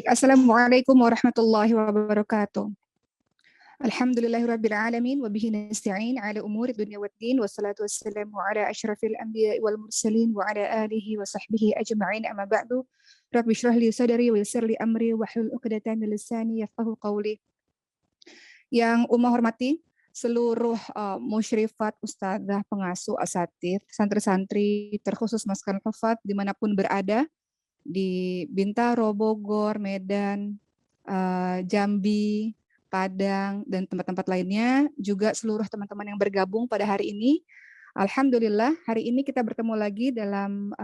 Baik, Assalamualaikum warahmatullahi wabarakatuh. Alhamdulillahirabbil alamin wa bihi nasta'in ala umuri dunya waddin wassalatu wassalamu ala asyrafil anbiya'i wal mursalin wa ala alihi wa sahbihi ajma'in amma ba'du. Rabbi shrah li sadri wa yassir li amri wahlul 'uqdatam min lisani yafqahu qawli. Yang Umma hormati seluruh musyrifat, ustadzah, pengasuh, asatidz, santri-santri, terkhusus Maskal Hufat dimanapun berada, di Bintaro, Bogor, Medan, Jambi, Padang, dan tempat-tempat lainnya, juga seluruh teman-teman yang bergabung pada hari ini. Alhamdulillah, hari ini kita bertemu lagi dalam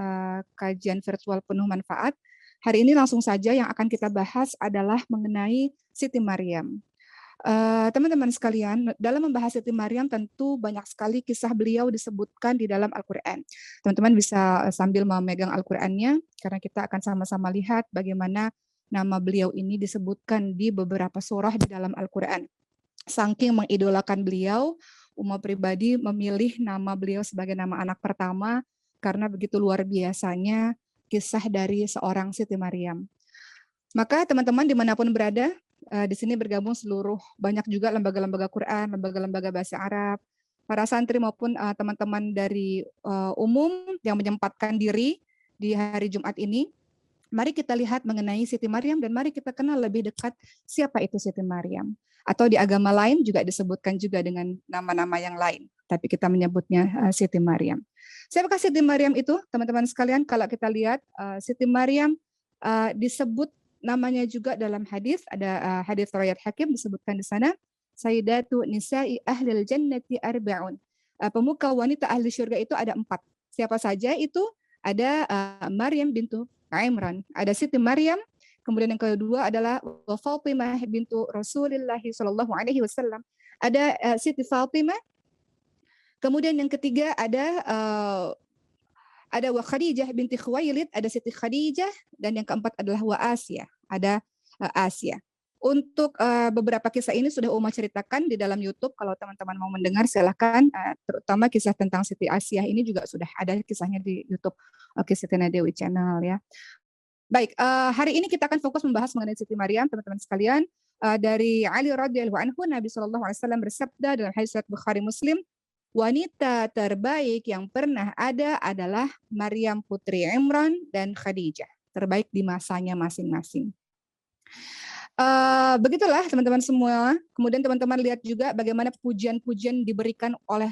kajian virtual penuh manfaat. Hari ini langsung saja yang akan kita bahas adalah mengenai Siti Maryam. Teman-teman sekalian, dalam membahas Siti Maryam tentu banyak sekali kisah beliau disebutkan di dalam Al-Quran. Teman-teman bisa sambil memegang Al-Qurannya, karena kita akan sama-sama lihat bagaimana nama beliau ini disebutkan di beberapa surah di dalam Al-Quran. Saking mengidolakan beliau, umat pribadi memilih nama beliau sebagai nama anak pertama, karena begitu luar biasanya kisah dari seorang Siti Maryam. Maka teman-teman dimanapun berada, di sini bergabung seluruh banyak juga lembaga-lembaga Quran, lembaga-lembaga bahasa Arab, para santri maupun teman-teman dari umum yang menyempatkan diri di hari Jumat ini. Mari kita lihat mengenai Siti Maryam dan mari kita kenal lebih dekat siapa itu Siti Maryam. Atau di agama lain juga disebutkan juga dengan nama-nama yang lain, tapi kita menyebutnya Siti Maryam. Siapakah Siti Maryam itu, teman-teman sekalian? Kalau kita lihat Siti Maryam disebut namanya juga dalam hadis, ada hadis riwayat Hakim disebutkan di sana, Sayyidatu Nisa'i Ahlil Jannati Arba'un. Pemuka wanita ahli surga itu ada 4. Siapa saja itu? Ada Maryam bintu Imran, ada Siti Maryam, kemudian yang kedua adalah Fatimah bintu Rasulullah sallallahu alaihi wasallam. Ada Siti Fatimah. Kemudian yang ketiga ada wa Khadijah binti Khuwailid, ada Siti Khadijah, dan yang keempat adalah wa Asia, ada Asia. Untuk beberapa kisah ini sudah Uma ceritakan di dalam YouTube. Kalau teman-teman mau mendengar silahkan, terutama kisah tentang Siti Asia ini juga sudah ada kisahnya di YouTube Siti Nadewi Channel ya. Baik, hari ini kita akan fokus membahas mengenai Siti Maryam, teman-teman sekalian. Dari Ali radhiyallahu anhu, Nabi SAW bersabda dalam hadis Bukhari Muslim, wanita terbaik yang pernah ada adalah Maryam putri Imran dan Khadijah, terbaik di masanya masing-masing. Begitulah teman-teman semua. Kemudian teman-teman lihat juga bagaimana pujian-pujian diberikan oleh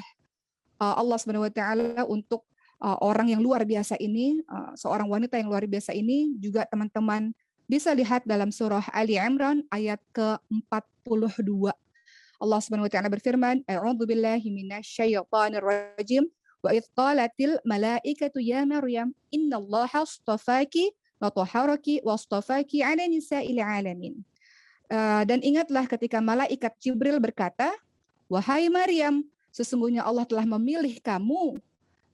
Allah Subhanahu wa taala untuk orang yang luar biasa ini, seorang wanita yang luar biasa ini. Juga teman-teman bisa lihat dalam surah Ali Imran ayat ke-42. Allah Subhanahu wa taala berfirman, A'udzu billahi minasyaitonir rajim. Wa idz qalatil malaikatu ya Maryam innallaha astafaki wa tahharaki wa astafaki 'ala nisa'il 'alamin. Dan ingatlah ketika malaikat Jibril berkata, wahai Maryam, sesungguhnya Allah telah memilih kamu,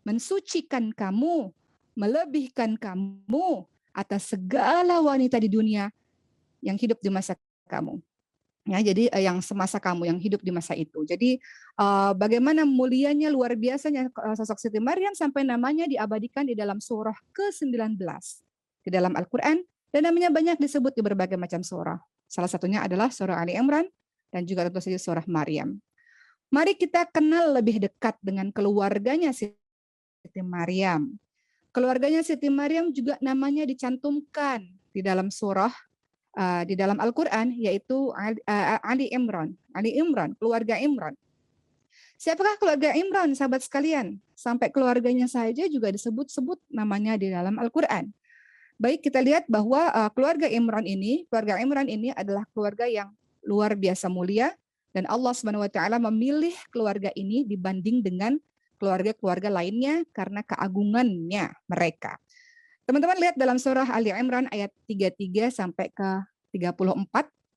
mensucikan kamu, melebihkan kamu atas segala wanita di dunia yang hidup di masa kamu. Ya, jadi yang semasa kamu, yang hidup di masa itu. Jadi bagaimana mulianya, luar biasanya sosok Siti Maryam sampai namanya diabadikan di dalam surah ke-19 di dalam Al-Quran, dan namanya banyak disebut di berbagai macam surah. Salah satunya adalah surah Ali Imran dan juga tentu saja surah Maryam. Mari kita kenal lebih dekat dengan keluarganya Siti Maryam. Keluarganya Siti Maryam juga namanya dicantumkan di dalam surah di dalam Al-Quran, yaitu Ali Imran, keluarga Imran. Siapakah keluarga Imran, sahabat sekalian? Sampai keluarganya saja juga disebut-sebut namanya di dalam Al-Quran. Baik, kita lihat bahwa keluarga Imran ini adalah keluarga yang luar biasa mulia, dan Allah Subhanahu wa taala memilih keluarga ini dibanding dengan keluarga-keluarga lainnya karena keagungannya mereka. Teman-teman lihat dalam surah Ali Imran ayat 33 sampai ke 34,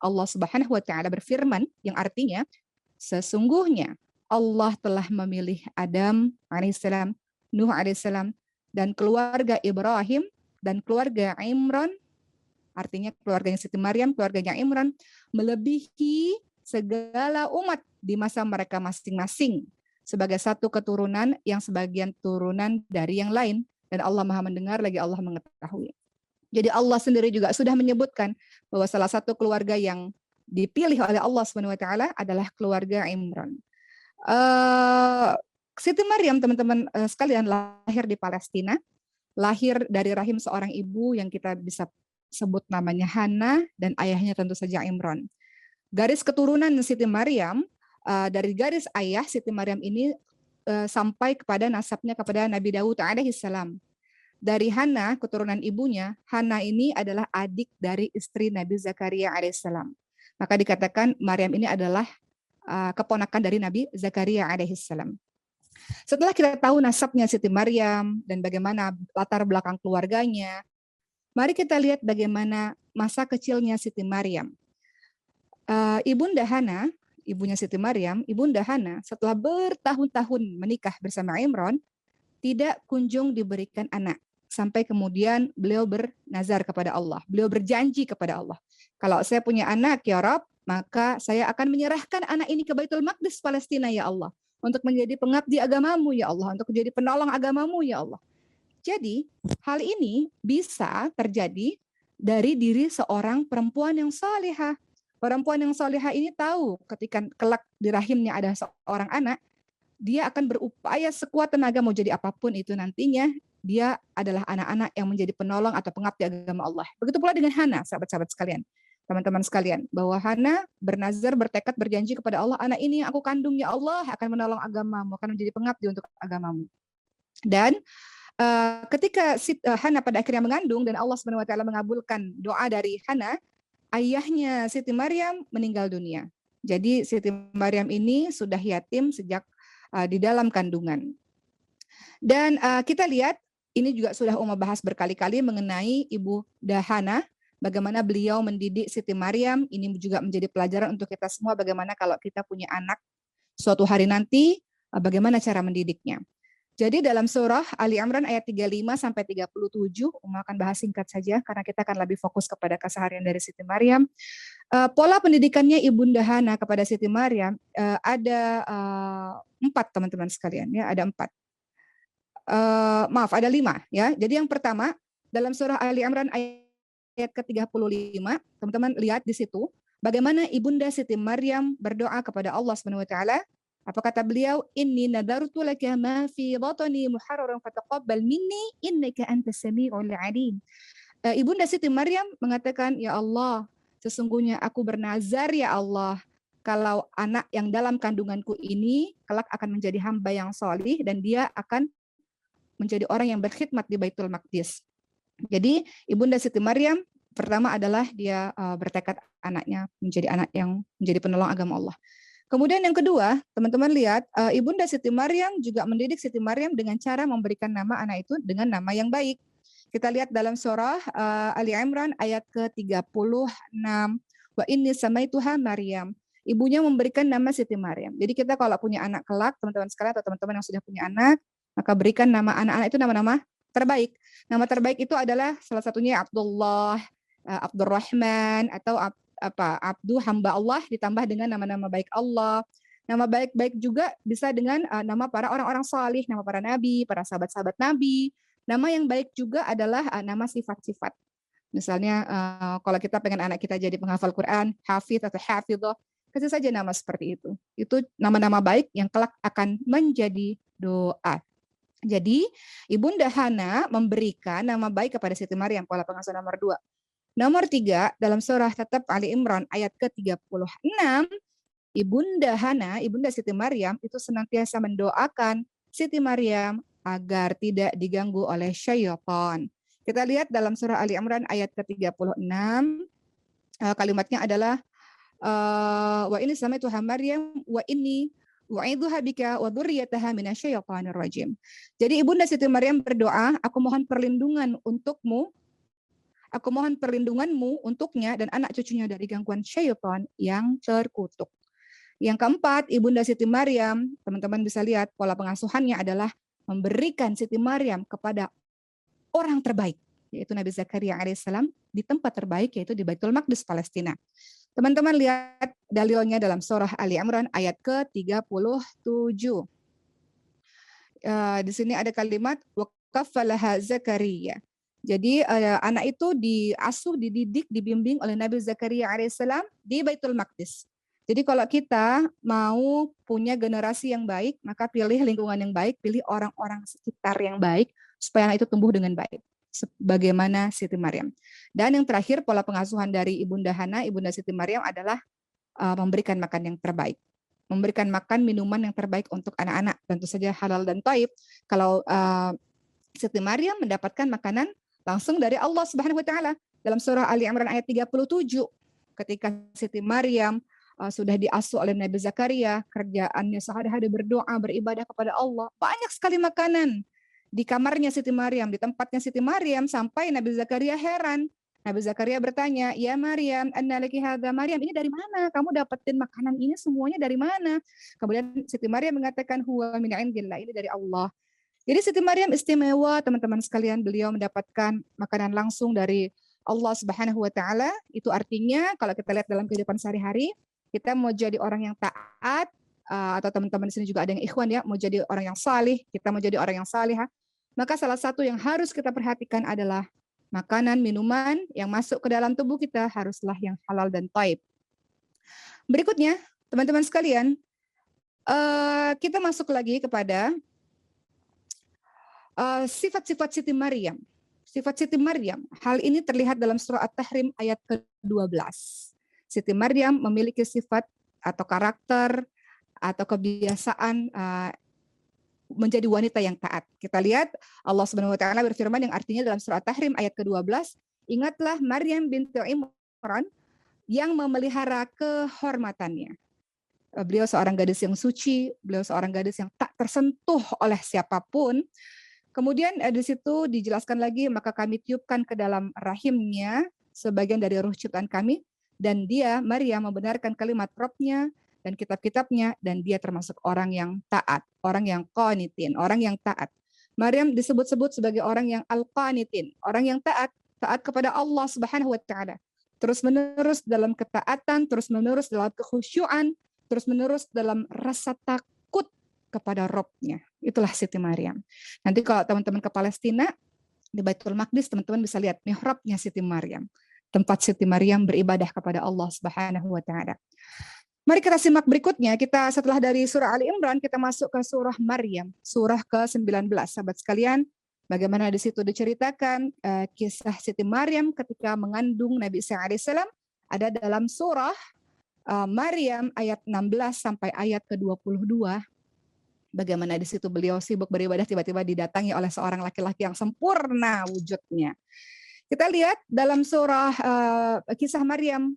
Allah Subhanahu wa taala berfirman yang artinya, sesungguhnya Allah telah memilih Adam alaihissalam, Nuh alaihissalam, dan keluarga Ibrahim dan keluarga Imran, artinya keluarganya Siti Maryam, keluarganya Imran, melebihi segala umat di masa mereka masing-masing sebagai satu keturunan yang sebagian turunan dari yang lain, dan Allah Maha mendengar lagi Allah mengetahui. Jadi Allah sendiri juga sudah menyebutkan bahwa salah satu keluarga yang dipilih oleh Allah Subhanahu wa taala adalah keluarga Imran. Uh, Siti Maryam, teman-teman sekalian, lahir di Palestina, lahir dari rahim seorang ibu yang kita bisa sebut namanya Hana dan ayahnya tentu saja Imran. Garis keturunan Siti Maryam, dari garis ayah Siti Maryam ini sampai kepada nasabnya kepada Nabi Daud alaihissalam. Dari Hana, keturunan ibunya, Hana ini adalah adik dari istri Nabi Zakaria alaihissalam. Maka dikatakan Maryam ini adalah keponakan dari Nabi Zakaria alaihissalam. Setelah kita tahu nasabnya Siti Maryam dan bagaimana latar belakang keluarganya, mari kita lihat bagaimana masa kecilnya Siti Maryam. Ibunda Hana, ibunya Siti Maryam, Ibunda Hana setelah bertahun-tahun menikah bersama Imran, tidak kunjung diberikan anak. Sampai kemudian beliau bernazar kepada Allah, beliau berjanji kepada Allah, kalau saya punya anak ya Rabb, maka saya akan menyerahkan anak ini ke Baitul Maqdis Palestina ya Allah, untuk menjadi pengabdi agamamu ya Allah, untuk menjadi penolong agamamu ya Allah. Jadi hal ini bisa terjadi dari diri seorang perempuan yang salihah. Perempuan yang salihah ini tahu ketika kelak di rahimnya ada seorang anak, dia akan berupaya sekuat tenaga mau jadi apapun itu nantinya, dia adalah anak-anak yang menjadi penolong atau pengabdi agama Allah. Begitu pula dengan Hana, sahabat-sahabat sekalian, teman-teman sekalian, bahwa Hana bernazar, bertekad, berjanji kepada Allah, anak ini yang aku kandung ya Allah akan menolong agamamu, akan menjadi pengabdi untuk agamamu. Dan ketika Hana pada akhirnya mengandung dan Allah Subhanahu wa taala mengabulkan doa dari Hana, ayahnya Siti Maryam meninggal dunia. Jadi Siti Maryam ini sudah yatim sejak di dalam kandungan. Dan kita lihat ini juga sudah Uma bahas berkali-kali mengenai Ibu Hana, bagaimana beliau mendidik Siti Maryam. Ini juga menjadi pelajaran untuk kita semua, bagaimana kalau kita punya anak suatu hari nanti, bagaimana cara mendidiknya. Jadi dalam surah Ali Imran ayat 35 sampai 37, Uma akan bahas singkat saja karena kita akan lebih fokus kepada keseharian dari Siti Maryam. Pola pendidikannya Ibunda Hana kepada Siti Maryam ada 4, teman-teman sekalian, ya, ada 4. Ada 5 ya. Jadi yang pertama dalam surah Ali Imran ayat ke-35, teman-teman lihat di situ bagaimana Ibunda Siti Maryam berdoa kepada Allah Subhanahu wa taala. Apa kata beliau? Inni nadartu laka ma fi batni muharraran fataqabbal minni innaka antas samiul alim. Ibunda Siti Maryam mengatakan, ya Allah, sesungguhnya aku bernazar ya Allah, kalau anak yang dalam kandunganku ini kelak akan menjadi hamba yang solih dan dia akan menjadi orang yang berkhidmat di Baitul Maqdis. Jadi Ibunda Siti Maryam pertama adalah dia bertekad anaknya menjadi anak yang menjadi penolong agama Allah. Kemudian yang kedua, teman-teman lihat, Ibunda Siti Maryam juga mendidik Siti Maryam dengan cara memberikan nama anak itu dengan nama yang baik. Kita lihat dalam surah Ali Imran ayat ke-36, wa inni samaituha Maryam. Ibunya memberikan nama Siti Maryam. Jadi kita kalau punya anak kelak, teman-teman sekalian atau teman-teman yang sudah punya anak, maka berikan nama anak-anak itu nama-nama terbaik. Nama terbaik itu adalah salah satunya Abdullah, Abdurrahman, atau Abdu, hamba Allah, ditambah dengan nama-nama baik Allah. Nama baik-baik juga bisa dengan nama para orang-orang salih, nama para nabi, para sahabat-sahabat nabi. Nama yang baik juga adalah nama sifat-sifat. Misalnya kalau kita pengen anak kita jadi penghafal Quran, hafidh atau hafidhah, kasih saja nama seperti itu. Itu nama-nama baik yang kelak akan menjadi doa. Jadi Ibunda Hana memberikan nama baik kepada Siti Maryam, pola pengasuhan nomor 2. Nomor 3, dalam surah tetap Ali Imran ayat ke-36, Ibunda Hana, Ibunda Siti Maryam itu senantiasa mendoakan Siti Maryam agar tidak diganggu oleh syaitan. Kita lihat dalam surah Ali Imran ayat ke-36, kalimatnya adalah wa ini samaituha Maryam wa inni wa'idzuha bika wa dzurriyyataha minasyaitonir rajim. Jadi Ibunda Siti Maryam berdoa, aku mohon perlindungan untukmu, aku mohon perlindunganmu untuknya dan anak cucunya dari gangguan syaitan yang terkutuk. Yang keempat, Ibunda Siti Maryam, teman-teman bisa lihat pola pengasuhannya adalah memberikan Siti Maryam kepada orang terbaik, yaitu Nabi Zakaria alaihissalam di tempat terbaik, yaitu di Baitul Maqdis Palestina. Teman-teman lihat dalilnya dalam surah Ali Imran ayat ke-37. Di sini ada kalimat wa kaffalaha Zakaria. Jadi anak itu diasuh, dididik, dibimbing oleh Nabi Zakaria alaihissalam di Baitul Maqdis. Jadi kalau kita mau punya generasi yang baik, maka pilih lingkungan yang baik, pilih orang-orang sekitar yang baik, supaya anak itu tumbuh dengan baik. Sebagaimana Siti Maryam. Dan yang terakhir, pola pengasuhan dari Ibunda Hana, Ibunda Siti Maryam adalah memberikan makan yang terbaik. Memberikan makan minuman yang terbaik untuk anak-anak. Tentu saja halal dan thaib. Kalau Siti Maryam mendapatkan makanan langsung dari Allah Subhanahu wa taala dalam surah Ali Imran ayat 37. Ketika Siti Maryam sudah diasuh oleh Nabi Zakaria, kerjaannya sehari-hari berdoa, beribadah kepada Allah. Banyak sekali makanan di kamarnya Siti Maryam, di tempatnya Siti Maryam, sampai Nabi Zakaria heran. Nabi Zakaria bertanya, "Ya Maryam, anna laki hadza?" Maryam, ini dari mana? Kamu dapetin makanan ini semuanya dari mana? Kemudian Siti Maryam mengatakan, "Huwa min indillah." Ini dari Allah. Jadi Siti Maryam istimewa, teman-teman sekalian. Beliau mendapatkan makanan langsung dari Allah Subhanahu wa taala. Itu artinya kalau kita lihat dalam kehidupan sehari-hari, kita mau jadi orang yang taat, atau teman-teman di sini juga ada yang ikhwan ya, mau jadi orang yang salih, kita mau jadi orang yang salihah, maka salah satu yang harus kita perhatikan adalah makanan, minuman yang masuk ke dalam tubuh kita haruslah yang halal dan thaib. Berikutnya, teman-teman sekalian, kita masuk lagi kepada sifat-sifat Siti Maryam. Sifat Siti Maryam, hal ini terlihat dalam surah At-Tahrim ayat ke-12. Siti Maryam memiliki sifat atau karakter atau kebiasaan menjadi wanita yang taat. Kita lihat Allah Subhanahu wa taala berfirman yang artinya dalam surah At-Tahrim ayat ke-12, ingatlah Maryam binti Imran yang memelihara kehormatannya. Beliau seorang gadis yang suci, beliau seorang gadis yang tak tersentuh oleh siapapun. Kemudian di situ dijelaskan lagi, maka kami tiupkan ke dalam rahimnya sebagian dari ruh ciptaan kami, dan dia, Maryam, membenarkan kalimat Rabb-nya dan kitab-kitabnya, dan dia termasuk orang yang taat, orang yang qanitin, orang yang taat. Maryam disebut-sebut sebagai orang yang al-qanitin, orang yang taat, taat kepada Allah Subhanahu wa taala. Terus-menerus dalam ketaatan, terus-menerus dalam kekhusyuan, terus-menerus dalam rasa takut kepada Rabb-nya. Itulah Siti Maryam. Nanti kalau teman-teman ke Palestina, di Baitul Maqdis, teman-teman bisa lihat mihrabnya Siti Maryam. Tempat Siti Maryam beribadah kepada Allah Subhanahu wa taala. Mari kita simak berikutnya. Kita setelah dari surah Ali Imran, kita masuk ke surah Maryam, surah ke-19. Sahabat sekalian, bagaimana di situ diceritakan kisah Siti Maryam ketika mengandung Nabi Isa alaihissalam, ada dalam surah Maryam ayat 16 sampai ayat ke-22. Bagaimana di situ beliau sibuk beribadah, tiba-tiba didatangi oleh seorang laki-laki yang sempurna wujudnya. Kita lihat dalam surah kisah Maryam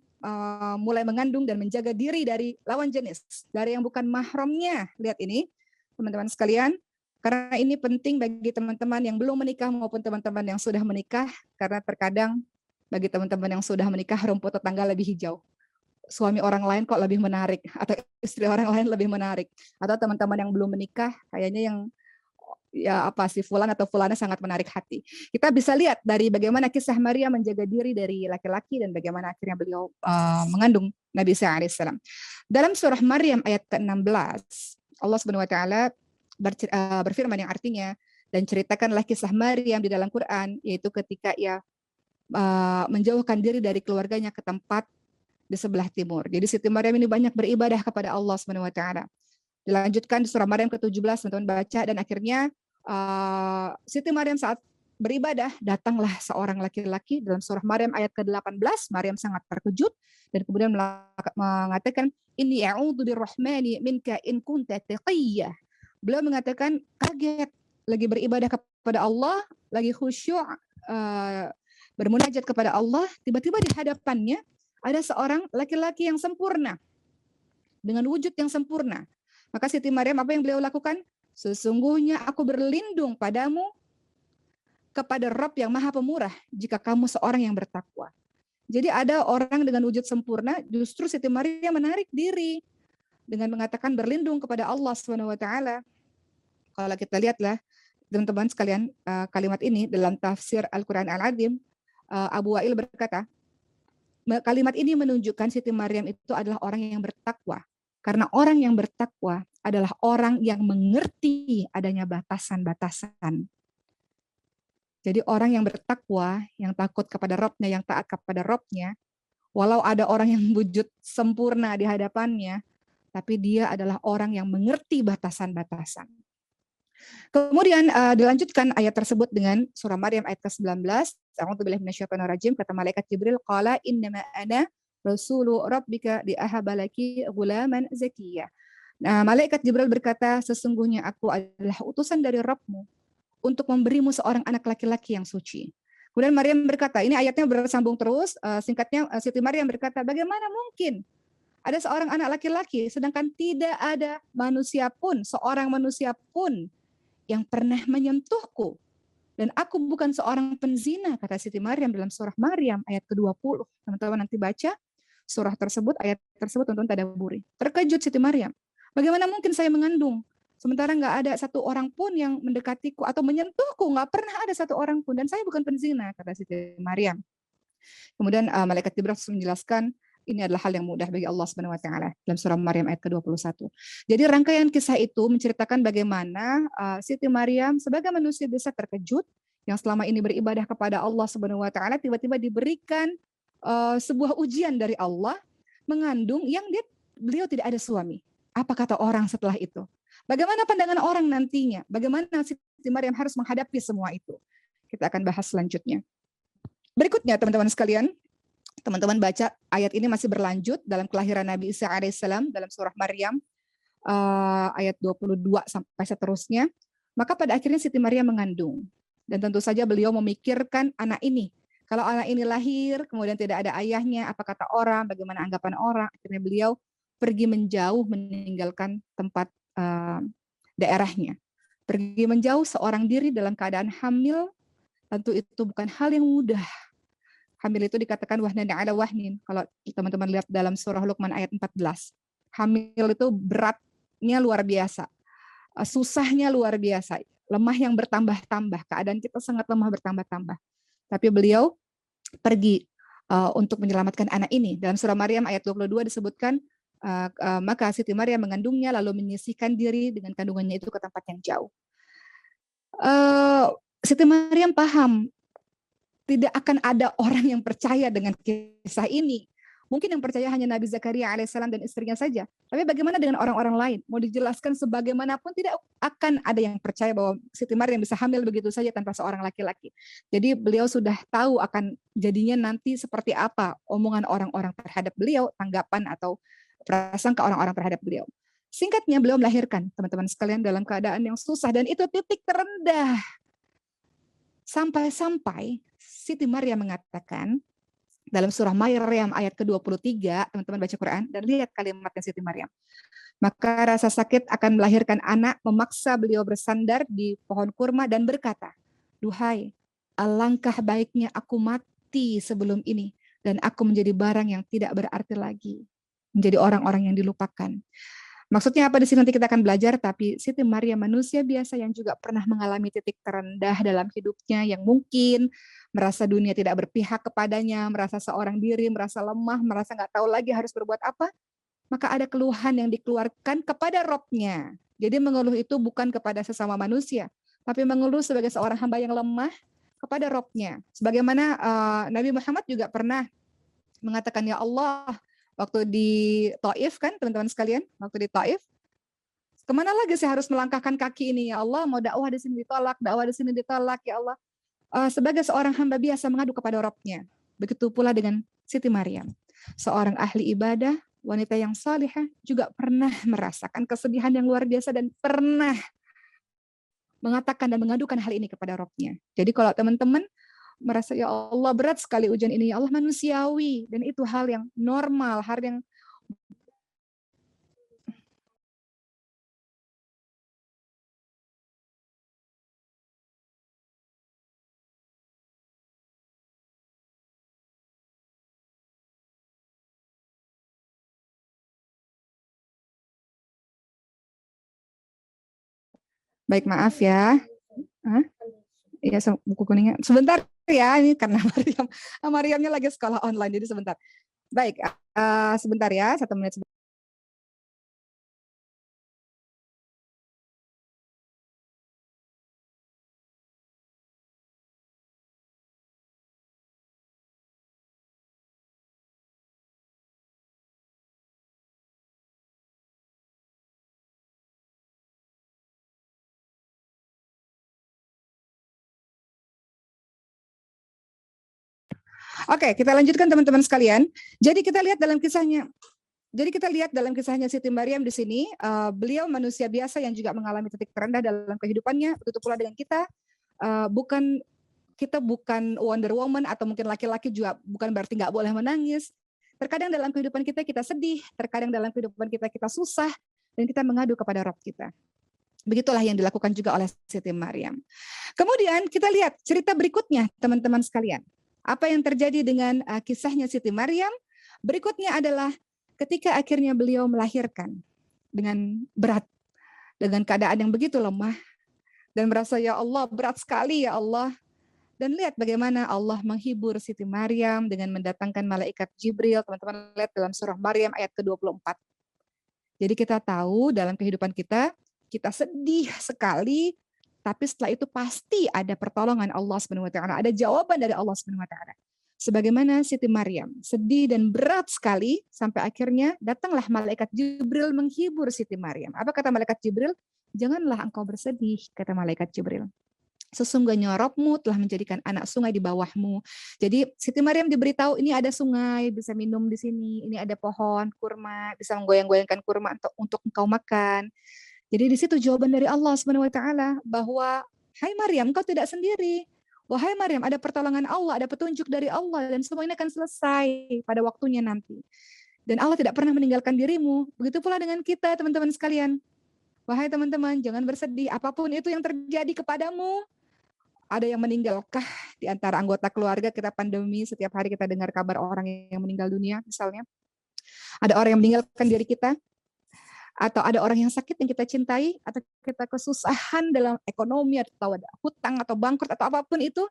mulai mengandung dan menjaga diri dari lawan jenis, dari yang bukan mahramnya. Lihat ini, teman-teman sekalian, karena ini penting bagi teman-teman yang belum menikah maupun teman-teman yang sudah menikah, karena terkadang bagi teman-teman yang sudah menikah rumput tetangga lebih hijau. Suami orang lain kok lebih menarik, atau istri orang lain lebih menarik, atau teman-teman yang belum menikah kayaknya yang ya apa sih fulan atau fulana sangat menarik hati. Kita bisa lihat dari bagaimana kisah Maria menjaga diri dari laki-laki dan bagaimana akhirnya beliau mengandung Nabi Isa alaihissalam. Dalam surah Maryam ayat ke-16, Allah Subhanahu wa taala berfirman yang artinya, dan ceritakanlah kisah Maryam di dalam Quran, yaitu ketika ia menjauhkan diri dari keluarganya ke tempat di sebelah timur. Jadi Siti Maryam ini banyak beribadah kepada Allah Subhanahu wa taala. Dilanjutkan di surah Maryam ke-17, teman-teman baca, dan akhirnya Siti Maryam saat beribadah datanglah seorang laki-laki. Dalam surah Maryam ayat ke-18, Maryam sangat terkejut dan kemudian mengatakan, inni a'udzu birrahmani minka in kunta taqiyya. Beliau mengatakan kaget, lagi beribadah kepada Allah, lagi khusyuk bermunajat kepada Allah, tiba-tiba di hadapannya ada seorang laki-laki yang sempurna, dengan wujud yang sempurna. Maka Siti Maryam apa yang beliau lakukan? Sesungguhnya aku berlindung padamu kepada Rabb yang Maha Pemurah jika kamu seorang yang bertakwa. Jadi ada orang dengan wujud sempurna, justru Siti Maryam menarik diri dengan mengatakan berlindung kepada Allah Subhanahu wa taala. Kalau kita lihatlah teman-teman sekalian, kalimat ini dalam tafsir Al-Qur'an Al-Azim, Abu Wa'il berkata, kalimat ini menunjukkan Siti Maryam itu adalah orang yang bertakwa. Karena orang yang bertakwa adalah orang yang mengerti adanya batasan-batasan. Jadi orang yang bertakwa, yang takut kepada Robnya, yang taat kepada Robnya, walau ada orang yang wujud sempurna di hadapannya, tapi dia adalah orang yang mengerti batasan-batasan. Kemudian dilanjutkan ayat tersebut dengan surah Maryam ayat ke-19. A'udzubillahi minasyaitonirrajim. Kata malaikat Jibril, qala innama ana rasulu rabbika liahabalaki ghulaman zakiyya. Nah, malaikat Jibril berkata, sesungguhnya aku adalah utusan dari Rabbmu untuk memberimu seorang anak laki-laki yang suci. Kemudian Maryam berkata, ini ayatnya bersambung terus, singkatnya Siti Maryam berkata, bagaimana mungkin ada seorang anak laki-laki sedangkan tidak ada manusia pun, seorang manusia pun yang pernah menyentuhku. Dan aku bukan seorang penzina, kata Siti Maryam dalam surah Maryam ayat ke-20. Teman-teman nanti baca surah tersebut, ayat tersebut, teman-teman tadabburi. Terkejut Siti Maryam. Bagaimana mungkin saya mengandung? Sementara nggak ada satu orang pun yang mendekatiku atau menyentuhku, nggak pernah ada satu orang pun. Dan saya bukan penzina, kata Siti Maryam. Kemudian malaikat Jibril menjelaskan, ini adalah hal yang mudah bagi Allah Subhanahu wa taala dalam surah Maryam ayat ke-21. Jadi rangkaian kisah itu menceritakan bagaimana Siti Maryam sebagai manusia biasa terkejut yang selama ini beribadah kepada Allah Subhanahu wa taala tiba-tiba diberikan sebuah ujian dari Allah mengandung yang beliau tidak ada suami. Apa kata orang setelah itu? Bagaimana pandangan orang nantinya? Bagaimana Siti Maryam harus menghadapi semua itu? Kita akan bahas selanjutnya. Berikutnya teman-teman sekalian, teman-teman baca ayat ini masih berlanjut dalam kelahiran Nabi Isa alaihissalam dalam surah Maryam ayat 22 sampai seterusnya. Maka pada akhirnya Siti Maryam mengandung. Dan tentu saja beliau memikirkan anak ini. Kalau anak ini lahir, kemudian tidak ada ayahnya, apa kata orang, bagaimana anggapan orang. Akhirnya beliau pergi menjauh meninggalkan tempat daerahnya. Pergi menjauh seorang diri dalam keadaan hamil, tentu itu bukan hal yang mudah. Hamil itu dikatakan wahnan ala wahnin. Kalau teman-teman lihat dalam surah Luqman ayat 14. Hamil itu beratnya luar biasa. Susahnya luar biasa. Lemah yang bertambah-tambah. Keadaan kita sangat lemah bertambah-tambah. Tapi beliau pergi untuk menyelamatkan anak ini. Dalam surah Maryam ayat 22 disebutkan, maka Siti Maryam mengandungnya lalu menyisihkan diri dengan kandungannya itu ke tempat yang jauh. Siti Maryam paham tidak akan ada orang yang percaya dengan kisah ini. Mungkin yang percaya hanya Nabi Zakaria alaihissalam dan istrinya saja. Tapi bagaimana dengan orang-orang lain? Mau dijelaskan sebagaimanapun tidak akan ada yang percaya bahwa Siti Maryam bisa hamil begitu saja tanpa seorang laki-laki. Jadi beliau sudah tahu akan jadinya nanti seperti apa omongan orang-orang terhadap beliau, tanggapan atau prasangka orang-orang terhadap beliau. Singkatnya beliau melahirkan teman-teman sekalian dalam keadaan yang susah dan itu titik terendah. Sampai-sampai Siti Maryam mengatakan dalam surah Maryam ayat ke-23, teman-teman baca Quran dan lihat kalimatnya Siti Maryam. Maka rasa sakit akan melahirkan anak memaksa beliau bersandar di pohon kurma dan berkata, duhai, alangkah baiknya aku mati sebelum ini dan aku menjadi barang yang tidak berarti lagi, menjadi orang-orang yang dilupakan. Maksudnya apa di sini nanti kita akan belajar, tapi Siti Maryam manusia biasa yang juga pernah mengalami titik terendah dalam hidupnya yang mungkin merasa dunia tidak berpihak kepadanya, merasa seorang diri, merasa lemah, merasa nggak tahu lagi harus berbuat apa, maka ada keluhan yang dikeluarkan kepada Robnya. Jadi mengeluh itu bukan kepada sesama manusia, tapi mengeluh sebagai seorang hamba yang lemah kepada Robnya. Sebagaimana Nabi Muhammad juga pernah mengatakan, ya Allah, waktu di Taif kan teman-teman sekalian, waktu di Taif, kemana lagi saya harus melangkahkan kaki ini ya Allah, mau dakwah di sini ditolak, dakwah di sini ditolak ya Allah. Sebagai seorang hamba biasa mengadu kepada Rabb-nya. Begitu pula dengan Siti Maryam, seorang ahli ibadah, wanita yang salihah, juga pernah merasakan kesedihan yang luar biasa dan pernah mengatakan dan mengadukan hal ini kepada Rabb-nya. Jadi kalau teman-teman merasa ya Allah berat sekali ujian ini, ya Allah manusiawi, dan itu hal yang normal, hal yang baik. Maaf ya. Hah? Ya, buku kuningnya sebentar ya, ini karena Maryamnya lagi sekolah online, jadi sebentar. Baik, sebentar ya, 1 menit. Oke, kita lanjutkan teman-teman sekalian. Jadi kita lihat dalam kisahnya. Jadi kita lihat dalam kisahnya Siti Maryam di sini, beliau manusia biasa yang juga mengalami titik terendah dalam kehidupannya. Begitu pula dengan kita, bukan kita bukan Wonder Woman atau mungkin laki-laki juga bukan berarti nggak boleh menangis. Terkadang dalam kehidupan kita sedih, terkadang dalam kehidupan kita susah, dan kita mengadu kepada Rabb kita. Begitulah yang dilakukan juga oleh Siti Maryam. Kemudian kita lihat cerita berikutnya teman-teman sekalian. Apa yang terjadi dengan kisahnya Siti Maryam? Berikutnya adalah ketika akhirnya beliau melahirkan dengan berat, dengan keadaan yang begitu lemah, dan merasa ya Allah berat sekali ya Allah. Dan lihat bagaimana Allah menghibur Siti Maryam dengan mendatangkan malaikat Jibril. Teman-teman lihat dalam surah Maryam ayat ke-24. Jadi kita tahu dalam kehidupan kita sedih sekali, tapi setelah itu pasti ada pertolongan Allah Subhanahu wa taala, ada jawaban dari Allah Subhanahu wa taala. Sebagaimana Siti Maryam sedih dan berat sekali sampai akhirnya datanglah malaikat Jibril menghibur Siti Maryam. Apa kata malaikat Jibril? Janganlah engkau bersedih, kata malaikat Jibril. Sesungguhnya Rabbmu telah menjadikan anak sungai di bawahmu. Jadi Siti Maryam diberitahu ini ada sungai, bisa minum di sini, ini ada pohon kurma, bisa menggoyang-goyangkan kurma untuk engkau makan. Jadi di situ jawaban dari Allah Subhanahu wa taala bahwa hai Maryam, engkau tidak sendiri. Wahai Maryam, ada pertolongan Allah, ada petunjuk dari Allah dan semua ini akan selesai pada waktunya nanti. Dan Allah tidak pernah meninggalkan dirimu. Begitu pula dengan kita, teman-teman sekalian. Wahai teman-teman, jangan bersedih apapun itu yang terjadi kepadamu. Ada yang meninggalkah di antara anggota keluarga kita pandemi, setiap hari kita dengar kabar orang yang meninggal dunia misalnya. Ada orang yang meninggalkan diri kita, atau ada orang yang sakit yang kita cintai, atau kita kesusahan dalam ekonomi, atau ada hutang atau bangkrut atau apapun itu,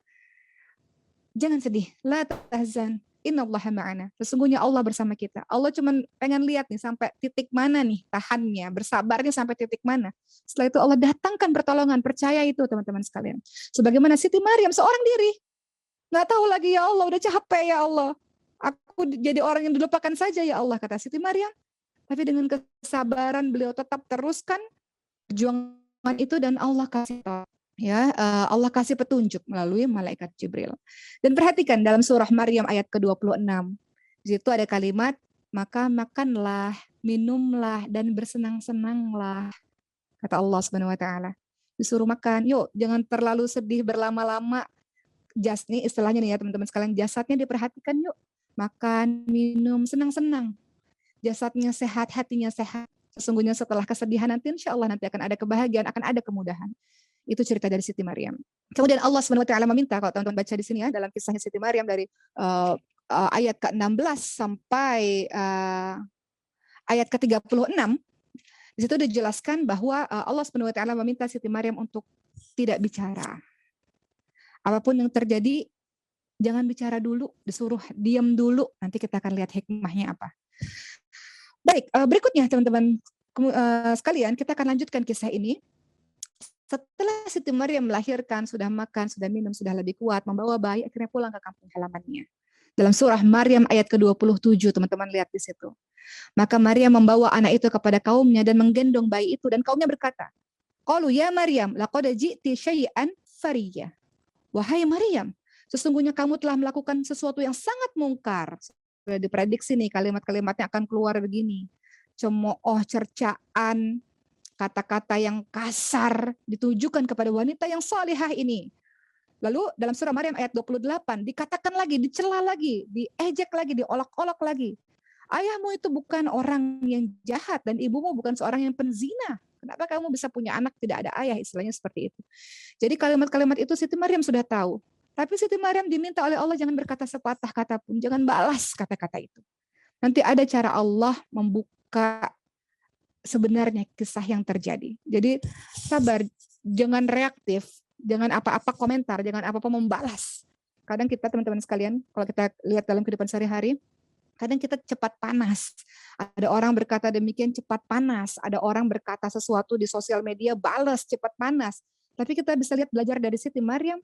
jangan sedih. La tahzan, innallaha ma'ana. Sesungguhnya Allah bersama kita. Allah cuma pengen lihat nih sampai titik mana nih tahannya, bersabarnya sampai titik mana. Setelah itu Allah datangkan pertolongan, percaya itu teman-teman sekalian. Sebagaimana Siti Maryam seorang diri, nggak tahu lagi ya Allah, udah capek ya Allah. Aku jadi orang yang dilupakan saja ya Allah, kata Siti Maryam. Tapi dengan kesabaran beliau tetap teruskan perjuangan itu dan Allah kasih tahu, ya, Allah kasih petunjuk melalui malaikat Jibril. Dan perhatikan dalam surah Maryam ayat ke-26. Di situ ada kalimat, maka makanlah, minumlah dan bersenang-senanglah, kata Allah Subhanahu wa taala. Disuruh makan, yuk jangan terlalu sedih berlama-lama. Nih istilahnya nih ya teman-teman sekalian, jasadnya diperhatikan yuk. Makan, minum, senang-senang. Jasadnya sehat, hatinya sehat. Sesungguhnya setelah kesedihan nanti insya Allah nanti akan ada kebahagiaan, akan ada kemudahan. Itu cerita dari Siti Maryam. Kemudian Allah SWT meminta, kalau teman-teman baca di sini ya, dalam kisahnya Siti Maryam dari ayat ke-16 sampai ayat ke-36, di situ dijelaskan bahwa Allah SWT meminta Siti Maryam untuk tidak bicara. Apapun yang terjadi, jangan bicara dulu, disuruh diam dulu, nanti kita akan lihat hikmahnya apa. Baik, berikutnya teman-teman sekalian, kita akan lanjutkan kisah ini. Setelah Siti Maryam melahirkan, sudah makan, sudah minum, sudah lebih kuat, membawa bayi, akhirnya pulang ke kampung halamannya. Dalam surah Maryam ayat ke-27, teman-teman lihat di situ. Maka Maryam membawa anak itu kepada kaumnya dan menggendong bayi itu, dan kaumnya berkata, qalu ya Maryam, laqad ji'ti syai'an fariyya. Wahai Maryam, sesungguhnya kamu telah melakukan sesuatu yang sangat mungkar. Sudah diprediksi nih kalimat-kalimatnya akan keluar begini. Cemooh, cercaan, kata-kata yang kasar ditujukan kepada wanita yang salihah ini. Lalu dalam surah Maryam ayat 28 dikatakan lagi, dicela lagi, diejek lagi, diolok-olok lagi. Ayahmu itu bukan orang yang jahat dan ibumu bukan seorang yang penzina. Kenapa kamu bisa punya anak tidak ada ayah, istilahnya seperti itu. Jadi kalimat-kalimat itu Siti Maryam sudah tahu. Tapi Siti Maryam diminta oleh Allah jangan berkata sepatah kata pun, jangan balas kata-kata itu. Nanti ada cara Allah membuka sebenarnya kisah yang terjadi. Jadi sabar, jangan reaktif, jangan apa-apa komentar, jangan apa-apa membalas. Kadang kita teman-teman sekalian, kalau kita lihat dalam kehidupan sehari-hari, kadang kita cepat panas. Ada orang berkata demikian cepat panas. Ada orang berkata sesuatu di sosial media balas cepat panas. Tapi kita bisa lihat belajar dari Siti Maryam,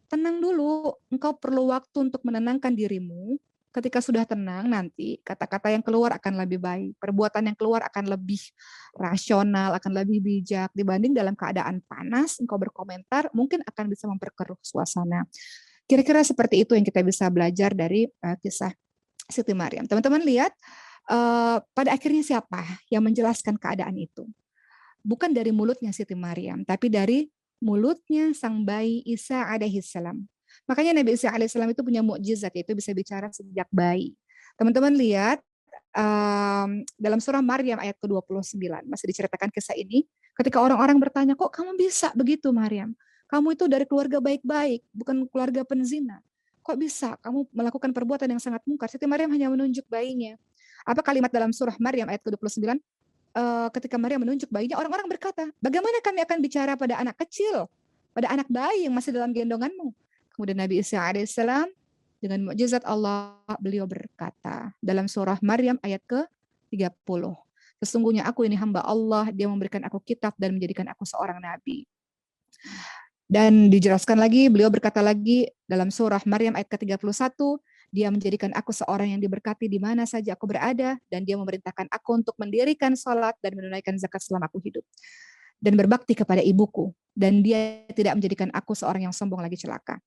tenang dulu, engkau perlu waktu untuk menenangkan dirimu. Ketika sudah tenang nanti kata-kata yang keluar akan lebih baik. Perbuatan yang keluar akan lebih rasional, akan lebih bijak. Dibanding dalam keadaan panas, engkau berkomentar, mungkin akan bisa memperkeruh suasana. Kira-kira seperti itu yang kita bisa belajar dari kisah Siti Maryam. Teman-teman lihat, pada akhirnya siapa yang menjelaskan keadaan itu? Bukan dari mulutnya Siti Maryam, tapi dari mulutnya sang bayi Isa alaihissalam. Makanya Nabi Isa alaihissalam itu punya mukjizat, yaitu bisa bicara sejak bayi. Teman-teman lihat, dalam surah Maryam ayat ke-29 masih diceritakan kisah ini, ketika orang-orang bertanya, kok kamu bisa begitu Maryam? Kamu itu dari keluarga baik-baik, bukan keluarga penzina. Kok bisa kamu melakukan perbuatan yang sangat mungkar? Siti Maryam hanya menunjuk bayinya. Apa kalimat dalam surah Maryam ayat ke-29? Ketika Maryam menunjuk bayinya, orang-orang berkata, bagaimana kami akan bicara pada anak kecil, pada anak bayi yang masih dalam gendonganmu? Kemudian Nabi Isa alaihissalam dengan mukjizat Allah, beliau berkata dalam surah Maryam ayat ke-30, sesungguhnya aku ini hamba Allah, dia memberikan aku kitab dan menjadikan aku seorang nabi. Dan dijelaskan lagi, beliau berkata lagi dalam surah Maryam ayat ke-31, dia menjadikan aku seorang yang diberkati di mana saja aku berada, dan dia memerintahkan aku untuk mendirikan sholat dan menunaikan zakat selama aku hidup. Dan berbakti kepada ibuku, dan dia tidak menjadikan aku seorang yang sombong lagi celaka.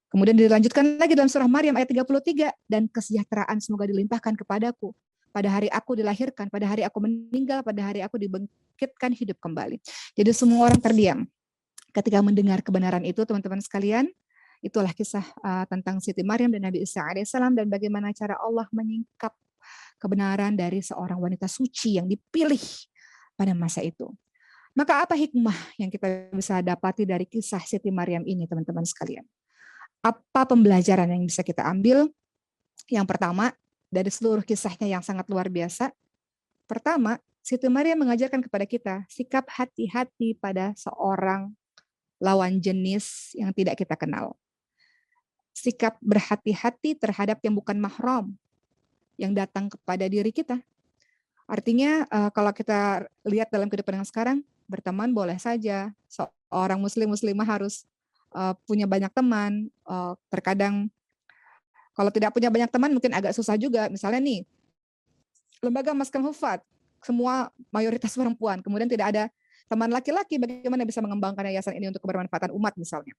Kemudian dilanjutkan lagi dalam surah Maryam ayat 33, dan kesejahteraan semoga dilimpahkan kepadaku. Pada hari aku dilahirkan, pada hari aku meninggal, pada hari aku dibangkitkan hidup kembali. Jadi semua orang terdiam. Ketika mendengar kebenaran itu, teman-teman sekalian, itulah kisah tentang Siti Maryam dan Nabi Isa alaihissalam dan bagaimana cara Allah menyingkap kebenaran dari seorang wanita suci yang dipilih pada masa itu. Maka apa hikmah yang kita bisa dapati dari kisah Siti Maryam ini, teman-teman sekalian? Apa pembelajaran yang bisa kita ambil? Yang pertama, dari seluruh kisahnya yang sangat luar biasa, pertama, Siti Maryam mengajarkan kepada kita sikap hati-hati pada seorang lawan jenis yang tidak kita kenal. Sikap berhati-hati terhadap yang bukan mahram, yang datang kepada diri kita. Artinya kalau kita lihat dalam kehidupan yang sekarang, berteman boleh saja. Seorang muslimah harus punya banyak teman. Terkadang kalau tidak punya banyak teman mungkin agak susah juga. Misalnya nih, lembaga Maskam Hufat, semua mayoritas perempuan, kemudian tidak ada teman laki-laki, bagaimana bisa mengembangkan yayasan ini untuk kebermanfaatan umat misalnya.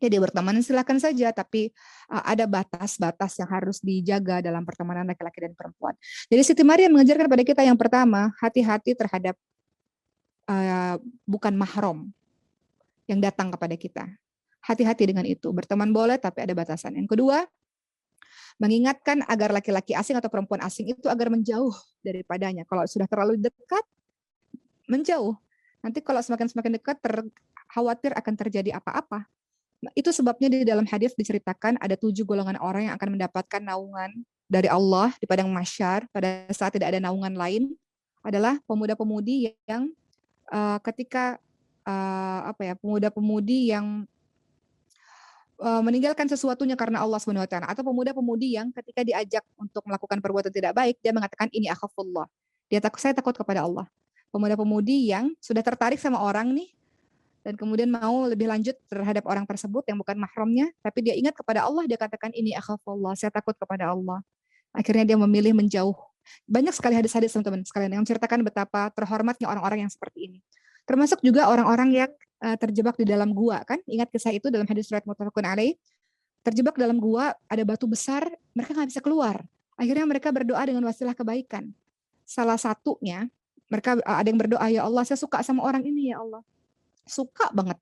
Jadi berteman silakan saja, tapi ada batas-batas yang harus dijaga dalam pertemanan laki-laki dan perempuan. Jadi Siti Maryam mengajarkan pada kita yang pertama, hati-hati terhadap bukan mahram yang datang kepada kita. Hati-hati dengan itu. Berteman boleh, tapi ada batasan. Yang kedua, mengingatkan agar laki-laki asing atau perempuan asing itu agar menjauh daripadanya. Kalau sudah terlalu dekat, menjauh. Nanti kalau semakin dekat, khawatir akan terjadi apa-apa. Itu sebabnya di dalam hadis diceritakan ada 7 golongan orang yang akan mendapatkan naungan dari Allah di padang mahsyar pada saat tidak ada naungan lain, adalah pemuda-pemudi yang ketika pemuda-pemudi yang meninggalkan sesuatunya karena Allah Subhanahu wa taala, atau pemuda-pemudi yang ketika diajak untuk melakukan perbuatan tidak baik dia mengatakan ini akhafullah. Saya takut kepada Allah. Pemuda-pemudi yang sudah tertarik sama orang nih dan kemudian mau lebih lanjut terhadap orang tersebut yang bukan mahramnya, tapi dia ingat kepada Allah, dia katakan ini akhafullah, saya takut kepada Allah. Akhirnya dia memilih menjauh. Banyak sekali hadis-hadis teman-teman sekalian yang menceritakan betapa terhormatnya orang-orang yang seperti ini. Termasuk juga orang-orang yang terjebak di dalam gua, kan? Ingat kisah itu dalam hadis riwayat muttafaqun alaih. Terjebak dalam gua, ada batu besar, mereka nggak bisa keluar. Akhirnya mereka berdoa dengan wasilah kebaikan. Salah satunya, mereka ada yang berdoa, ya Allah, saya suka sama orang ini ya Allah. Suka banget.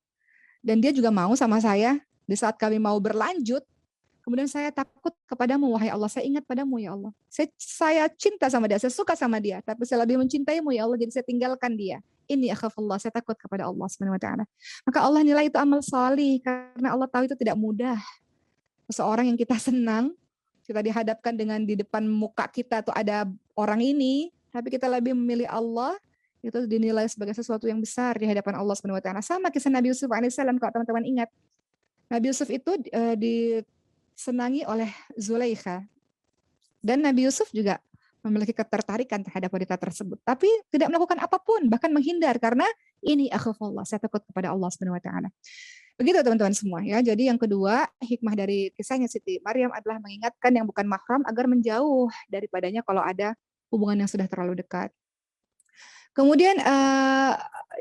Dan dia juga mau sama saya di saat kami mau berlanjut. Kemudian saya takut kepadamu, wahai Allah. Saya ingat padamu, ya Allah. Saya cinta sama dia, saya suka sama dia. Tapi saya lebih mencintaimu, ya Allah. Jadi saya tinggalkan dia. Ini akhafullah, saya takut kepada Allah Subhanahu wa taala. Maka Allah nilai itu amal salih. Karena Allah tahu itu tidak mudah. Seseorang yang kita senang, kita dihadapkan dengan di depan muka kita tuh ada orang ini. Tapi kita lebih memilih Allah, itu dinilai sebagai sesuatu yang besar di hadapan Allah Subhanahu wa taala. Sama kisah Nabi Yusuf alaihissalam, kalau teman-teman ingat. Nabi Yusuf itu disenangi oleh Zulaikha. Dan Nabi Yusuf juga memiliki ketertarikan terhadap wanita tersebut, tapi tidak melakukan apapun, bahkan menghindar karena ini akhafullah, saya takut kepada Allah Subhanahu wa taala. Begitu teman-teman semua ya. Jadi yang kedua, hikmah dari kisahnya Siti Maryam adalah mengingatkan yang bukan mahram agar menjauh daripadanya kalau ada hubungan yang sudah terlalu dekat. Kemudian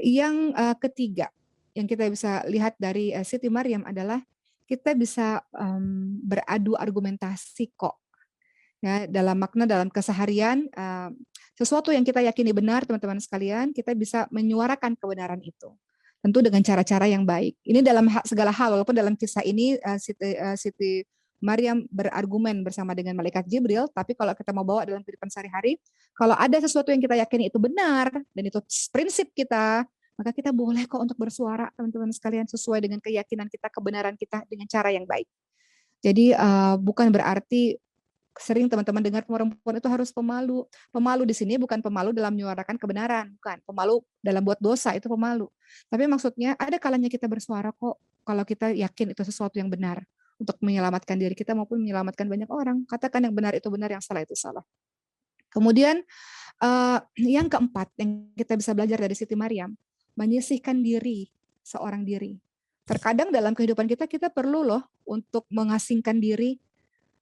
yang ketiga yang kita bisa lihat dari Siti Maryam adalah kita bisa beradu argumentasi kok. Ya, dalam makna dalam keseharian, sesuatu yang kita yakini benar, teman-teman sekalian, kita bisa menyuarakan kebenaran itu. Tentu dengan cara-cara yang baik. Ini dalam segala hal, walaupun dalam kisah ini Siti Maryam berargumen bersama dengan malaikat Jibril, tapi kalau kita mau bawa dalam kehidupan sehari-hari, kalau ada sesuatu yang kita yakini itu benar dan itu prinsip kita, maka kita boleh kok untuk bersuara, teman-teman sekalian, sesuai dengan keyakinan kita, kebenaran kita dengan cara yang baik. Jadi bukan berarti sering teman-teman dengar perempuan itu harus pemalu. Pemalu di sini bukan pemalu dalam menyuarakan kebenaran, bukan. Pemalu dalam buat dosa itu pemalu. Tapi maksudnya ada kalanya kita bersuara kok kalau kita yakin itu sesuatu yang benar untuk menyelamatkan diri kita maupun menyelamatkan banyak orang. Katakan yang benar itu benar, yang salah itu salah. Kemudian yang keempat yang kita bisa belajar dari Siti Maryam, menyisihkan diri, seorang diri. Terkadang dalam kehidupan kita perlu loh untuk mengasingkan diri.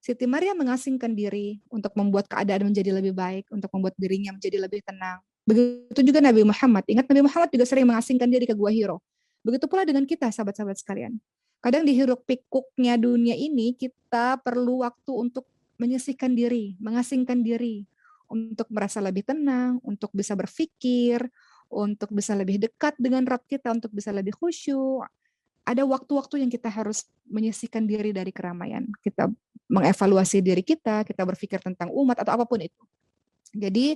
Siti Maryam mengasingkan diri untuk membuat keadaan menjadi lebih baik, untuk membuat dirinya menjadi lebih tenang. Begitu juga Nabi Muhammad. Ingat Nabi Muhammad juga sering mengasingkan diri ke Gua Hiro. Begitu pula dengan kita, sahabat-sahabat sekalian. Kadang di hiruk pikuknya dunia ini, kita perlu waktu untuk menyisihkan diri, mengasingkan diri, untuk merasa lebih tenang, untuk bisa berpikir, untuk bisa lebih dekat dengan Rabb kita, untuk bisa lebih khusyuk. Ada waktu-waktu yang kita harus menyisihkan diri dari keramaian. Kita mengevaluasi diri kita berpikir tentang umat atau apapun itu. Jadi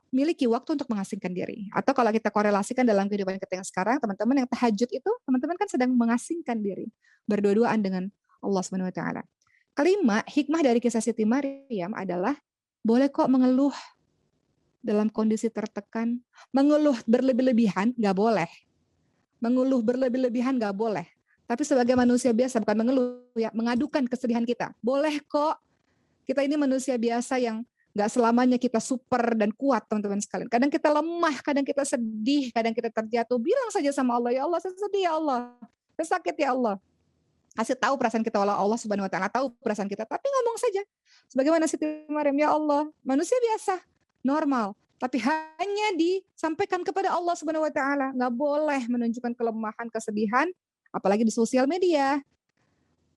miliki waktu untuk mengasingkan diri. Atau kalau kita korelasikan dalam kehidupan kita yang sekarang, teman-teman yang tahajud itu, teman-teman kan sedang mengasingkan diri, berdua-duaan dengan Allah Subhanahu wa taala. Kelima, hikmah dari kisah Siti Maryam adalah boleh kok mengeluh dalam kondisi tertekan. Mengeluh berlebih-lebihan nggak boleh. Mengeluh berlebih-lebihan nggak boleh. Tapi sebagai manusia biasa, bukan mengeluh ya, mengadukan kesedihan kita. Boleh kok. Kita ini manusia biasa yang nggak selamanya kita super dan kuat, teman-teman sekalian. Kadang kita lemah, kadang kita sedih, kadang kita terjatuh. Bilang saja sama Allah, ya Allah, saya sedih ya Allah. Saya sakit ya Allah. Kasih tahu perasaan kita, walau Allah Subhanahu wa taala tahu perasaan kita, tapi ngomong saja. Sebagaimana Siti Maryam, ya Allah, manusia biasa, normal. Tapi hanya disampaikan kepada Allah Subhanahu wa taala, nggak boleh menunjukkan kelemahan, kesedihan, apalagi di sosial media.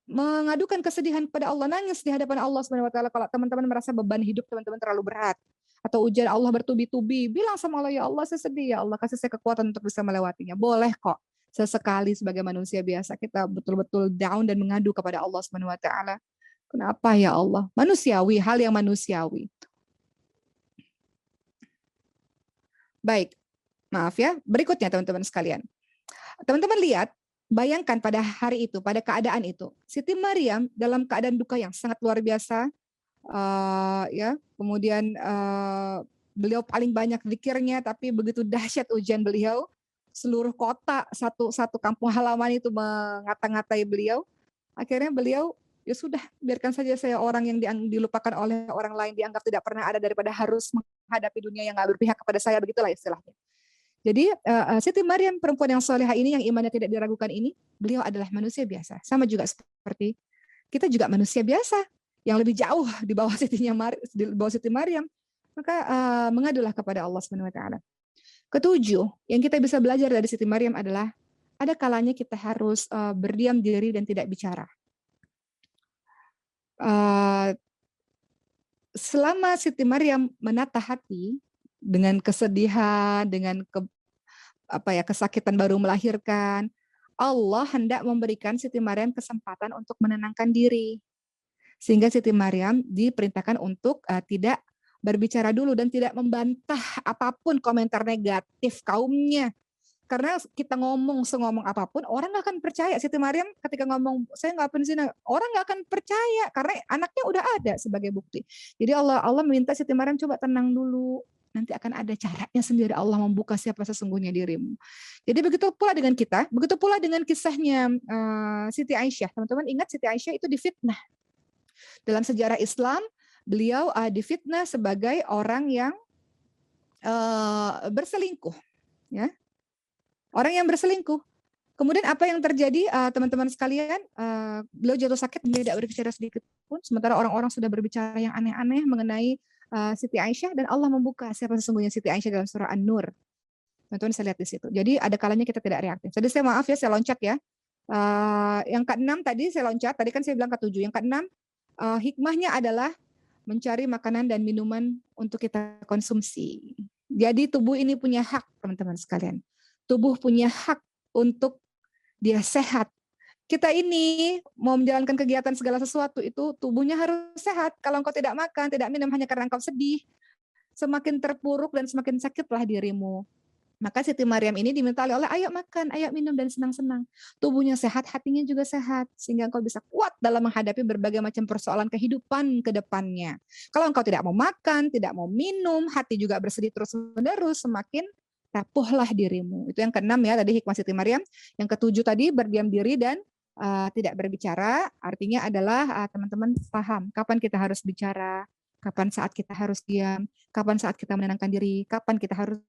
Mengadukan kesedihan kepada Allah, nangis di hadapan Allah Subhanahu wa taala kalau teman-teman merasa beban hidup teman-teman terlalu berat atau ujian Allah bertubi-tubi, bilang sama Allah, ya Allah saya sedih, ya Allah kasih saya kekuatan untuk bisa melewatinya. Boleh kok. Sesekali sebagai manusia biasa kita betul-betul down dan mengadu kepada Allah Subhanahu wa taala. Kenapa ya Allah? Manusiawi, hal yang manusiawi. Baik, maaf ya. Berikutnya teman-teman sekalian. Teman-teman lihat, bayangkan pada hari itu, pada keadaan itu, Siti Maryam dalam keadaan duka yang sangat luar biasa, ya. Kemudian beliau paling banyak zikirnya, tapi begitu dahsyat ujian beliau, seluruh kota satu kampung halaman itu mengata-ngatai beliau. Akhirnya beliau, ya sudah, biarkan saja saya orang yang dilupakan oleh orang lain, dianggap tidak pernah ada, daripada harus menghadapi dunia yang nggak berpihak kepada saya, begitulah istilahnya. Jadi Siti Maryam, perempuan yang soleha ini, yang imannya tidak diragukan ini, beliau adalah manusia biasa. Sama juga seperti kita juga manusia biasa, yang lebih jauh di bawah Siti Maryam. Maka mengadulah kepada Allah Subhanahu wa taala. Ketujuh, yang kita bisa belajar dari Siti Maryam adalah ada kalanya kita harus berdiam diri dan tidak bicara. Selama Siti Maryam menata hati dengan kesedihan, dengan kesakitan baru melahirkan, Allah hendak memberikan Siti Maryam kesempatan untuk menenangkan diri. Sehingga Siti Maryam diperintahkan untuk tidak berbicara dulu dan tidak membantah apapun komentar negatif kaumnya. Karena kita ngomong apapun, orang nggak akan percaya. Siti Maryam ketika ngomong, saya nggak berzina, orang nggak akan percaya karena anaknya udah ada sebagai bukti. Jadi Allah minta Siti Maryam coba tenang dulu. Nanti akan ada caranya sendiri Allah membuka siapa sesungguhnya dirimu. Jadi begitu pula dengan kita, begitu pula dengan kisahnya Siti Aisyah. Teman-teman ingat Siti Aisyah itu difitnah. Dalam sejarah Islam, beliau difitnah sebagai orang yang berselingkuh. Ya. Orang yang berselingkuh. Kemudian apa yang terjadi, teman-teman sekalian, beliau jatuh sakit, beliau tidak berbicara sedikit pun, sementara orang-orang sudah berbicara yang aneh-aneh mengenai Siti Aisyah, dan Allah membuka siapa sesungguhnya Siti Aisyah dalam surah An-Nur. Teman-teman bisa lihat di situ. Jadi ada kalanya kita tidak reaktif. Jadi saya maaf ya, saya loncat ya. Yang keenam tadi saya loncat, tadi kan saya bilang ketujuh. Yang keenam, hikmahnya adalah mencari makanan dan minuman untuk kita konsumsi. Jadi tubuh ini punya hak, teman-teman sekalian. Tubuh punya hak untuk dia sehat. Kita ini mau menjalankan kegiatan segala sesuatu itu tubuhnya harus sehat. Kalau engkau tidak makan, tidak minum hanya karena engkau sedih, semakin terpuruk dan semakin sakitlah dirimu. Maka Siti Maryam ini diminta oleh Allah, ayo makan, ayo minum dan senang-senang. Tubuhnya sehat, hatinya juga sehat. Sehingga engkau bisa kuat dalam menghadapi berbagai macam persoalan kehidupan ke depannya. Kalau engkau tidak mau makan, tidak mau minum, hati juga bersedih terus-menerus, semakin rapuhlah dirimu. Itu yang keenam ya, tadi hikmah Siti Maryam. Yang ketujuh tadi, berdiam diri dan tidak berbicara. Artinya adalah teman-teman paham kapan kita harus bicara, kapan saat kita harus diam, kapan saat kita menenangkan diri, kapan kita harus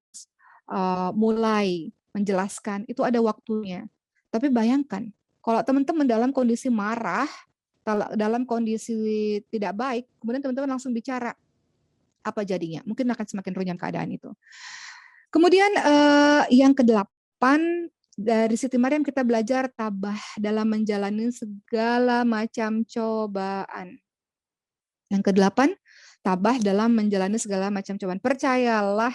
mulai menjelaskan, itu ada waktunya. Tapi bayangkan, kalau teman-teman dalam kondisi marah, dalam kondisi tidak baik, kemudian teman-teman langsung bicara, apa jadinya? Mungkin akan semakin runyam keadaan itu. Kemudian yang kedelapan, dari Siti Maryam kita belajar tabah dalam menjalani segala macam cobaan. Yang kedelapan, tabah dalam menjalani segala macam cobaan. Percayalah,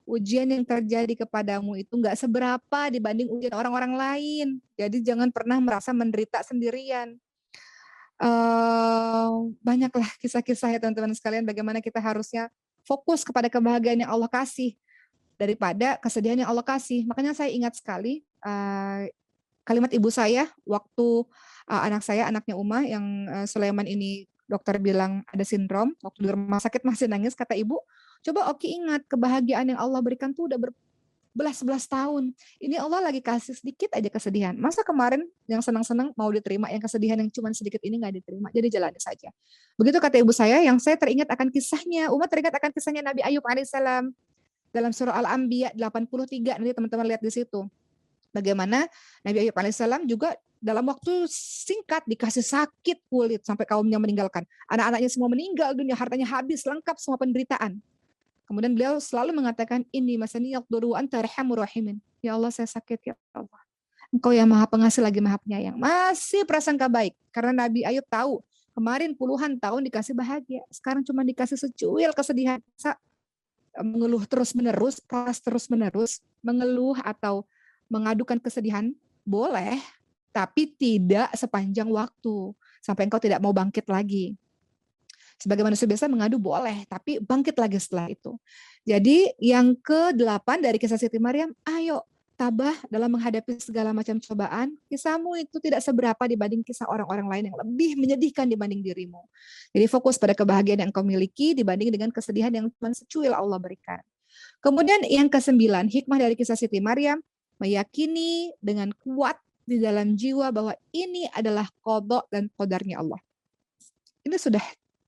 ujian yang terjadi kepadamu itu nggak seberapa dibanding ujian orang-orang lain. Jadi jangan pernah merasa menderita sendirian. Banyaklah kisah-kisah ya teman-teman sekalian, bagaimana kita harusnya fokus kepada kebahagiaan yang Allah kasih daripada kesedihan yang Allah kasih. Makanya saya ingat sekali kalimat ibu saya waktu anak saya, anaknya Uma yang Sulaiman ini dokter bilang ada sindrom, waktu di rumah sakit masih nangis, kata ibu, coba Oki ingat kebahagiaan yang Allah berikan tuh udah berbelas-belas tahun. Ini Allah lagi kasih sedikit aja kesedihan. Masa kemarin yang senang-senang mau diterima, yang kesedihan yang cuma sedikit ini nggak diterima. Jadi jalani saja. Begitu kata ibu saya, yang saya teringat akan kisahnya, Uma teringat akan kisahnya Nabi Ayub alaihissalam dalam surah Al-Anbiya 83. Nanti teman-teman lihat di situ. Bagaimana Nabi Ayub alaihissalam juga dalam waktu singkat dikasih sakit kulit sampai kaumnya meninggalkan. Anak-anaknya semua meninggal dunia, hartanya habis, lengkap semua penderitaan. Kemudian beliau selalu mengatakan, ini masani yaqduru anta arhamur rahimin. Ya Allah, saya sakit ya Allah. Engkau yang maha pengasih lagi maha penyayang. Masih prasangka baik. Karena Nabi Ayub tahu, kemarin puluhan tahun dikasih bahagia. Sekarang cuma dikasih secuil kesedihan. Mengeluh terus-menerus, keras terus-menerus, mengeluh atau mengadukan kesedihan, boleh, tapi tidak sepanjang waktu. Sampai engkau tidak mau bangkit lagi. Sebagai manusia biasa mengadu boleh, tapi bangkit lagi setelah itu. Jadi yang ke-8 dari kisah Siti Maryam, ayo tabah dalam menghadapi segala macam cobaan. Kisahmu itu tidak seberapa dibanding kisah orang-orang lain yang lebih menyedihkan dibanding dirimu. Jadi fokus pada kebahagiaan yang kau miliki dibanding dengan kesedihan yang cuma secuil Allah berikan. Kemudian yang ke-9, hikmah dari kisah Siti Maryam, meyakini dengan kuat di dalam jiwa bahwa ini adalah qada dan qadarnya Allah. Ini sudah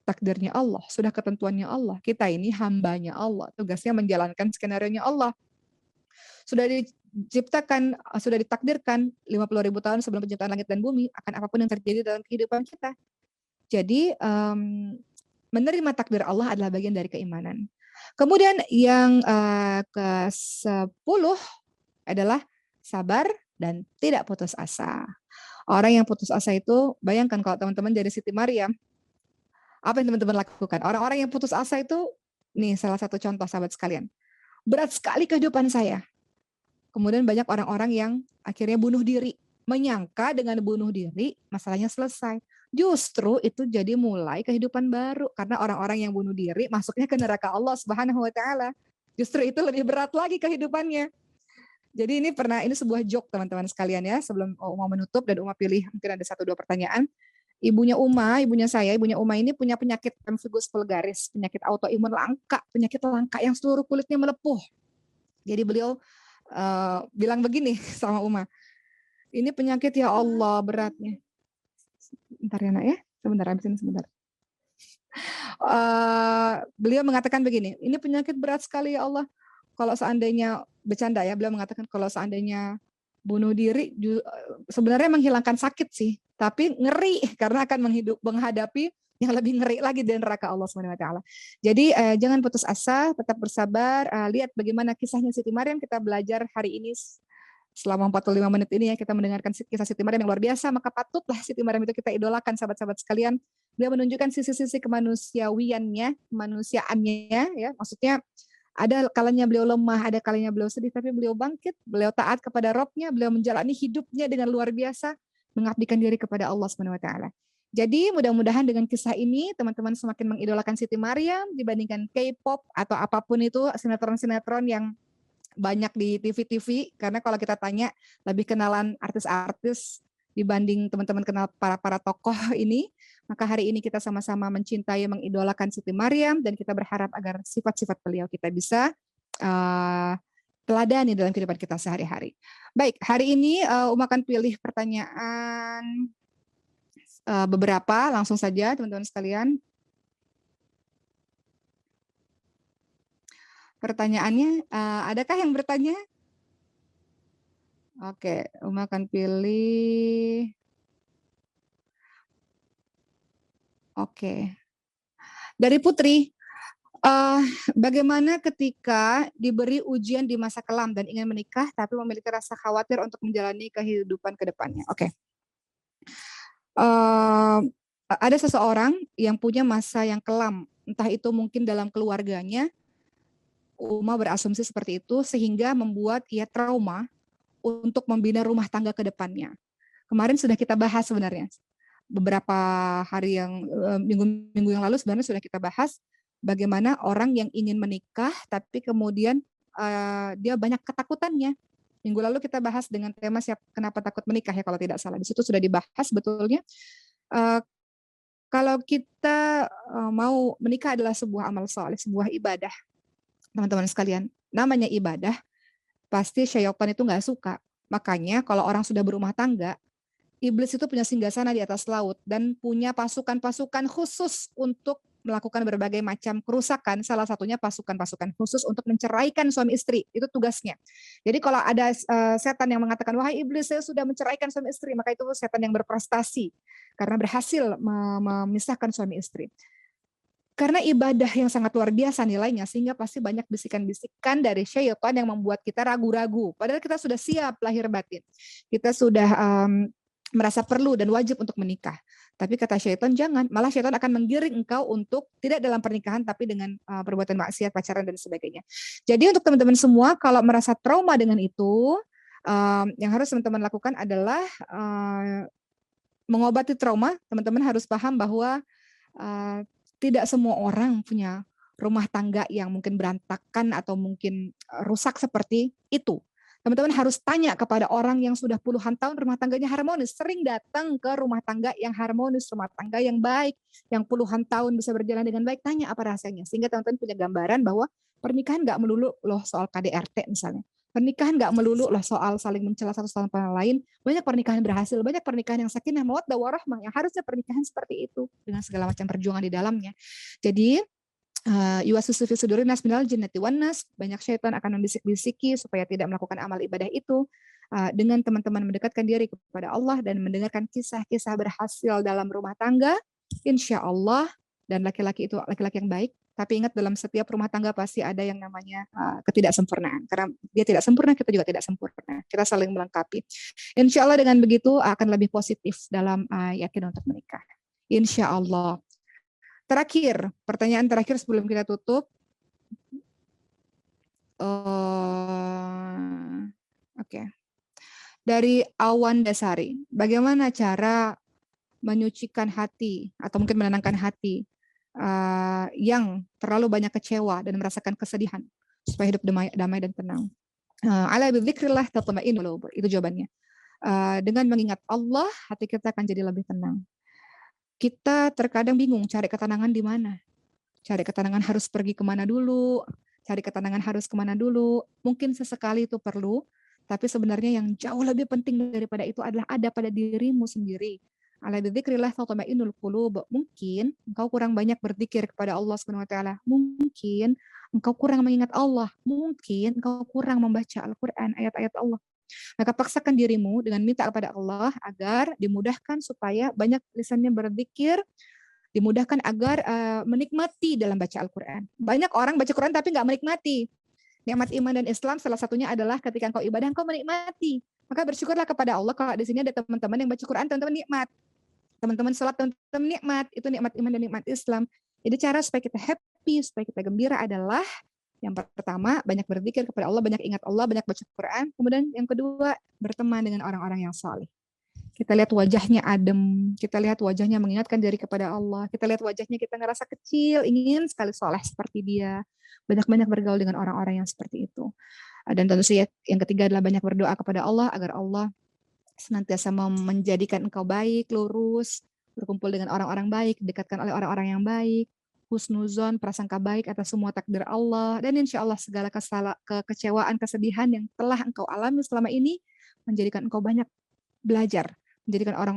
takdirnya Allah, sudah ketentuannya Allah. Kita ini hambanya Allah, tugasnya menjalankan skenario-nya Allah. Sudah diciptakan, sudah ditakdirkan 50.000 tahun sebelum penciptaan langit dan bumi akan apapun yang terjadi dalam kehidupan kita. Jadi menerima takdir Allah adalah bagian dari keimanan. Kemudian yang ke-10 adalah sabar dan tidak putus asa. Orang yang putus asa itu, bayangkan kalau teman-teman jadi Siti Maryam, apa yang teman-teman lakukan? Orang-orang yang putus asa itu, nih salah satu contoh sahabat sekalian. Berat sekali kehidupan saya. Kemudian banyak orang-orang yang akhirnya bunuh diri. Menyangka dengan bunuh diri, masalahnya selesai. Justru itu jadi mulai kehidupan baru. Karena orang-orang yang bunuh diri masuknya ke neraka Allah Subhanahu wa Ta'ala. Justru itu lebih berat lagi kehidupannya. Jadi ini sebuah joke teman-teman sekalian ya. Sebelum Uma menutup dan Uma pilih mungkin ada 1-2 pertanyaan. Ibunya Uma ini punya penyakit pemphigus vulgaris, penyakit autoimun langka, penyakit langka yang seluruh kulitnya melepuh. Jadi beliau bilang begini sama Uma, ini penyakit ya Allah beratnya. Bentar ya nak ya, sebentar habis ini sebentar. Beliau mengatakan begini, ini penyakit berat sekali ya Allah. Kalau seandainya bercanda ya, beliau mengatakan kalau seandainya bunuh diri sebenarnya menghilangkan sakit sih, tapi ngeri karena akan menghadapi yang lebih ngeri lagi dari neraka Allah Subhanahu wa Ta'ala. Jadi jangan putus asa, tetap bersabar. Lihat bagaimana kisahnya Siti Maryam, kita belajar hari ini selama 45 menit ini ya kita mendengarkan kisah Siti Maryam yang luar biasa, maka patutlah Siti Maryam itu kita idolakan sahabat-sahabat sekalian. Dia menunjukkan sisi-sisi kemanusiawiannya, kemanusiaannya ya. Maksudnya ada kalanya beliau lemah, ada kalanya beliau sedih, tapi beliau bangkit, beliau taat kepada Rabb-nya, beliau menjalani hidupnya dengan luar biasa, mengabdikan diri kepada Allah Subhanahu wa taala. Jadi mudah-mudahan dengan kisah ini teman-teman semakin mengidolakan Siti Maryam dibandingkan K-pop atau apapun itu sinetron-sinetron yang banyak di TV-TV, karena kalau kita tanya lebih kenalan artis-artis dibanding teman-teman kenal para tokoh ini, maka hari ini kita sama-sama mencintai, mengidolakan Siti Maryam dan kita berharap agar sifat-sifat beliau kita bisa teladani dalam kehidupan kita sehari-hari. Baik, hari ini Uma akan pilih pertanyaan beberapa, langsung saja teman-teman sekalian. Pertanyaannya, adakah yang bertanya? Oke, Uma akan pilih. Oke. Dari Putri, bagaimana ketika diberi ujian di masa kelam dan ingin menikah, tapi memiliki rasa khawatir untuk menjalani kehidupan ke depannya? Oke. Ada seseorang yang punya masa yang kelam, entah itu mungkin dalam keluarganya, Uma berasumsi seperti itu, sehingga membuat ia trauma untuk membina rumah tangga ke depannya. Kemarin sudah kita bahas sebenarnya. Beberapa hari yang minggu-minggu yang lalu sebenarnya sudah kita bahas bagaimana orang yang ingin menikah tapi kemudian dia banyak ketakutannya. Minggu lalu kita bahas dengan tema kenapa takut menikah ya kalau tidak salah. Di situ sudah dibahas betulnya. Kalau kita mau menikah adalah sebuah amal saleh, sebuah ibadah. Teman-teman sekalian, namanya ibadah pasti syaitan itu nggak suka. Makanya kalau orang sudah berumah tangga, iblis itu punya singgasana di atas laut dan punya pasukan-pasukan khusus untuk melakukan berbagai macam kerusakan. Salah satunya pasukan-pasukan khusus untuk menceraikan suami istri. Itu tugasnya. Jadi kalau ada setan yang mengatakan, wahai iblis, saya sudah menceraikan suami istri, maka itu setan yang berprestasi karena berhasil memisahkan suami istri. Karena ibadah yang sangat luar biasa nilainya, sehingga pasti banyak bisikan-bisikan dari syaitan yang membuat kita ragu-ragu. Padahal kita sudah siap lahir batin. Kita sudah merasa perlu dan wajib untuk menikah. Tapi kata syaitan jangan, malah syaitan akan menggiring engkau untuk tidak dalam pernikahan tapi dengan perbuatan maksiat, pacaran dan sebagainya. Jadi untuk teman-teman semua kalau merasa trauma dengan itu, yang harus teman-teman lakukan adalah mengobati trauma. Teman-teman harus paham bahwa tidak semua orang punya rumah tangga yang mungkin berantakan atau mungkin rusak seperti itu. Teman-teman harus tanya kepada orang yang sudah puluhan tahun rumah tangganya harmonis. Sering datang ke rumah tangga yang harmonis, rumah tangga yang baik, yang puluhan tahun bisa berjalan dengan baik. Tanya apa rasanya. Sehingga teman-teman punya gambaran bahwa pernikahan nggak melulu loh soal KDRT misalnya. Pernikahan nggak melulu loh soal saling mencela satu sama lain. Banyak pernikahan berhasil, banyak pernikahan yang sakinah, mawaddah warahmah. Yang harusnya pernikahan seperti itu. Dengan segala macam perjuangan di dalamnya. Jadi yuwaswisu fi sudurin nas minal jinnati wan nas, banyak syaitan akan membisik-bisiki supaya tidak melakukan amal ibadah itu. Dengan teman-teman mendekatkan diri kepada Allah dan mendengarkan kisah-kisah berhasil dalam rumah tangga, insya Allah, dan laki-laki itu laki-laki yang baik. Tapi ingat dalam setiap rumah tangga pasti ada yang namanya ketidaksempurnaan. Karena dia tidak sempurna, kita juga tidak sempurna. Kita saling melengkapi. Insya Allah dengan begitu akan lebih positif dalam yakin untuk menikah. Insya Allah. Terakhir, pertanyaan terakhir sebelum kita tutup. Oke. Dari Awan Dasari, bagaimana cara menyucikan hati atau mungkin menenangkan hati yang terlalu banyak kecewa dan merasakan kesedihan supaya hidup damai dan tenang? Ala bidzikrillah tatma'innul qulub. Itu jawabannya. Dengan mengingat Allah, hati kita akan jadi lebih tenang. Kita terkadang bingung cari ketenangan di mana. Cari ketenangan harus pergi kemana dulu, cari ketenangan harus kemana dulu. Mungkin sesekali itu perlu, tapi sebenarnya yang jauh lebih penting daripada itu adalah ada pada dirimu sendiri. Ala bidzikrillah tatma'innul qulub. Mungkin engkau kurang banyak berzikir kepada Allah Subhanahu wa taala. Mungkin engkau kurang mengingat Allah. Mungkin engkau kurang membaca Al-Qur'an, ayat-ayat Allah. Maka paksakan dirimu dengan minta kepada Allah agar dimudahkan supaya banyak lisannya berzikir, dimudahkan agar menikmati dalam baca Al-Quran. Banyak orang baca Quran tapi nggak menikmati. Nikmat iman dan Islam salah satunya adalah ketika engkau ibadah engkau menikmati. Maka bersyukurlah kepada Allah kalau di sini ada teman-teman yang baca Quran, teman-teman nikmat. Teman-teman salat, teman-teman nikmat. Itu nikmat iman dan nikmat Islam. Jadi cara supaya kita happy, supaya kita gembira adalah yang pertama, banyak berzikir kepada Allah, banyak ingat Allah, banyak baca Quran. Kemudian yang kedua, berteman dengan orang-orang yang saleh. Kita lihat wajahnya adem, kita lihat wajahnya mengingatkan diri kepada Allah, kita lihat wajahnya kita ngerasa kecil, ingin sekali soleh seperti dia. Banyak-banyak bergaul dengan orang-orang yang seperti itu. Dan tentu saja yang ketiga adalah banyak berdoa kepada Allah agar Allah senantiasa menjadikan engkau baik, lurus, berkumpul dengan orang-orang baik, didekatkan oleh orang-orang yang baik, husnuzon, prasangka baik atas semua takdir Allah, dan insya Allah segala kekecewaan, kesedihan yang telah engkau alami selama ini menjadikan engkau banyak belajar, menjadikan orang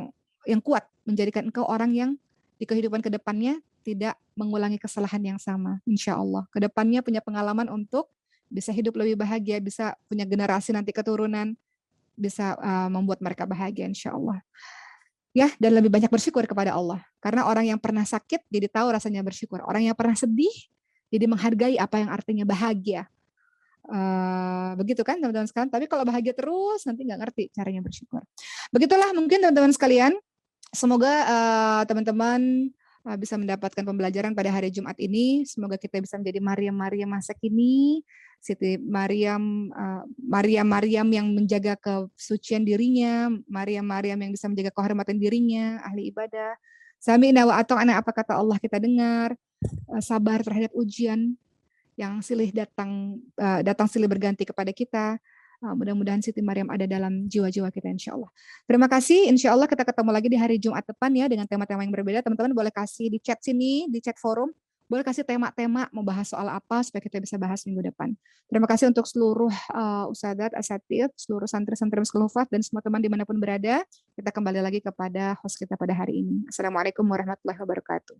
yang kuat, menjadikan engkau orang yang di kehidupan kedepannya tidak mengulangi kesalahan yang sama, insya Allah. Kedepannya punya pengalaman untuk bisa hidup lebih bahagia, bisa punya generasi nanti keturunan, bisa membuat mereka bahagia insya Allah. Ya, dan lebih banyak bersyukur kepada Allah. Karena orang yang pernah sakit jadi tahu rasanya bersyukur. Orang yang pernah sedih jadi menghargai apa yang artinya bahagia. Begitu kan teman-teman sekalian. Tapi kalau bahagia terus nanti nggak ngerti caranya bersyukur. Begitulah mungkin teman-teman sekalian. Semoga teman-teman bisa mendapatkan pembelajaran pada hari Jumat ini. Semoga kita bisa menjadi Maryam-Maryam masa kini, Siti Maryam, Maryam-Maryam yang menjaga kesucian dirinya, Maryam-Maryam yang bisa menjaga kehormatan dirinya, ahli ibadah. Sami'na wa ata'na, apa kata Allah kita dengar, sabar terhadap ujian yang silih datang silih berganti kepada kita. Mudah-mudahan Siti Maryam ada dalam jiwa-jiwa kita insya Allah. Terima kasih, insya Allah kita ketemu lagi di hari Jumat depan ya dengan tema-tema yang berbeda. Teman-teman boleh kasih di chat sini, di chat forum, boleh kasih tema-tema mau bahas soal apa supaya kita bisa bahas minggu depan. Terima kasih untuk seluruh usadat, asatid, seluruh santri-santri Miskul Hufaz dan semua teman dimanapun berada. Kita kembali lagi kepada host kita pada hari ini. Assalamualaikum warahmatullahi wabarakatuh.